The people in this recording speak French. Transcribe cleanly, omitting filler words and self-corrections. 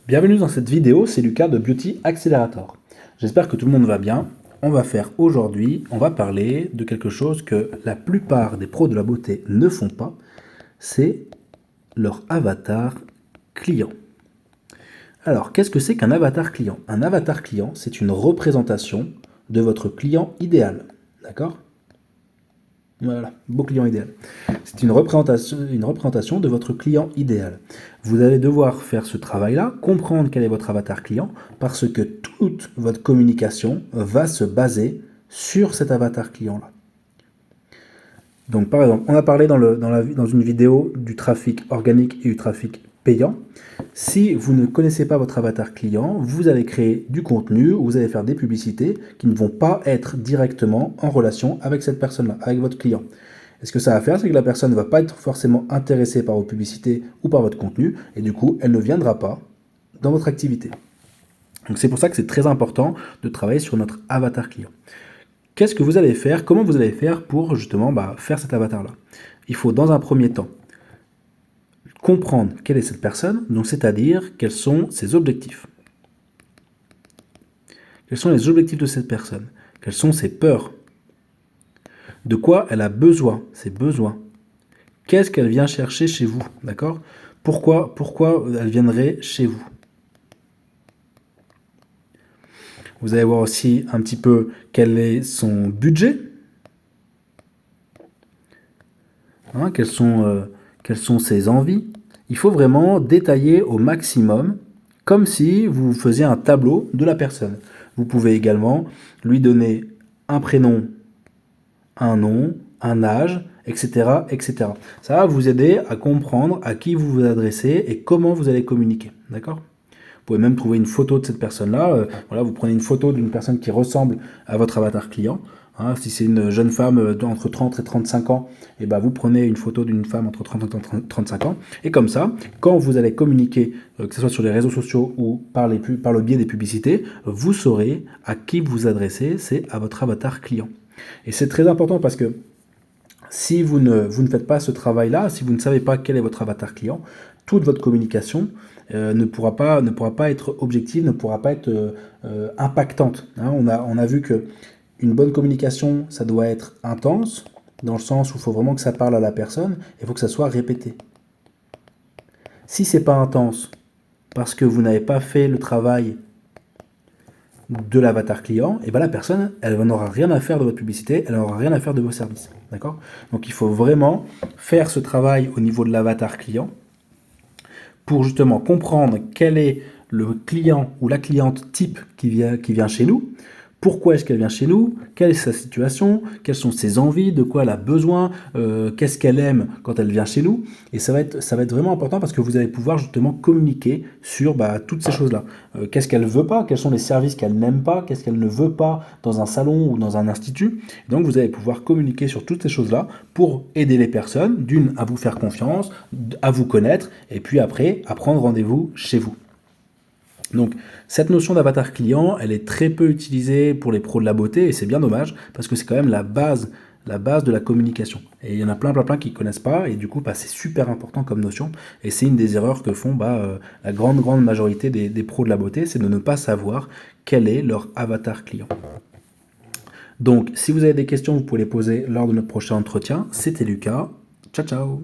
Bienvenue dans cette vidéo, c'est Lucas de Beauty Accelerator. J'espère que tout le monde va bien. On va parler de quelque chose que la plupart des pros de la beauté ne font pas, c'est leur avatar client. Alors, qu'est-ce que c'est qu'un avatar client? Un avatar client, c'est une représentation de votre client idéal. D'accord? Voilà, beau client idéal. C'est une représentation de votre client idéal. Vous allez devoir faire ce travail-là, comprendre quel est votre avatar client, parce que toute votre communication va se baser sur cet avatar client-là. Donc par exemple, on a parlé dans une vidéo du trafic organique et du trafic payant. Si vous ne connaissez pas votre avatar client, vous allez créer du contenu, ou vous allez faire des publicités qui ne vont pas être directement en relation avec cette personne-là, avec votre client. Et ce que ça va faire, c'est que la personne ne va pas être forcément intéressée par vos publicités ou par votre contenu, et du coup, elle ne viendra pas dans votre activité. Donc c'est pour ça que c'est très important de travailler sur notre avatar client. Qu'est-ce que vous allez faire? Comment vous allez faire pour justement faire cet avatar-là? Il faut dans un premier temps comprendre quelle est cette personne, donc c'est-à-dire quels sont ses objectifs. Quels sont les objectifs de cette personne? Quelles sont ses peurs? De quoi elle a besoin, ses besoins? Qu'est-ce qu'elle vient chercher chez vous? D'accord? Pourquoi elle viendrait chez vous? Vous allez voir aussi un petit peu quel est son budget. Hein, quelles sont ses envies. Il faut vraiment détailler au maximum, comme si vous faisiez un tableau de la personne. Vous pouvez également lui donner un prénom, un nom, un âge, etc., etc. Ça va vous aider à comprendre à qui vous vous adressez et comment vous allez communiquer. D'accord ? Vous pouvez même trouver une photo de cette personne-là. Voilà, vous prenez une photo d'une personne qui ressemble à votre avatar client. Hein, si c'est une jeune femme entre 30 et 35 ans, et vous prenez une photo d'une femme entre 30 et 35 ans. Et comme ça, quand vous allez communiquer, que ce soit sur les réseaux sociaux ou par le biais des publicités, vous saurez à qui vous adressez, c'est à votre avatar client. Et c'est très important parce que si vous ne faites pas ce travail-là, si vous ne savez pas quel est votre avatar client, toute votre communication ne pourra pas être objective, ne pourra pas être impactante. Hein, on a vu que une bonne communication, ça doit être intense, dans le sens où il faut vraiment que ça parle à la personne, et il faut que ça soit répété. Si c'est pas intense, parce que vous n'avez pas fait le travail de l'avatar client, et la personne, elle n'aura rien à faire de votre publicité, elle n'aura rien à faire de vos services. D'accord ? Donc il faut vraiment faire ce travail au niveau de l'avatar client pour justement comprendre quel est le client ou la cliente type qui vient chez nous. Pourquoi est-ce qu'elle vient chez nous? Quelle est sa situation? Quelles sont ses envies? De quoi elle a besoin? Qu'est-ce qu'elle aime quand elle vient chez nous? Et ça va être vraiment important parce que vous allez pouvoir justement communiquer sur toutes ces choses-là. Qu'est-ce qu'elle veut pas? Quels sont les services qu'elle n'aime pas? Qu'est-ce qu'elle ne veut pas dans un salon ou dans un institut? Et donc vous allez pouvoir communiquer sur toutes ces choses-là pour aider les personnes, d'une, à vous faire confiance, à vous connaître, et puis après, à prendre rendez-vous chez vous. Donc, cette notion d'avatar client, elle est très peu utilisée pour les pros de la beauté, et c'est bien dommage, parce que c'est quand même la base de la communication. Et il y en a plein qui ne connaissent pas, et du coup, c'est super important comme notion, et c'est une des erreurs que font la grande majorité des pros de la beauté, c'est de ne pas savoir quel est leur avatar client. Donc, si vous avez des questions, vous pouvez les poser lors de notre prochain entretien. C'était Lucas. Ciao, ciao!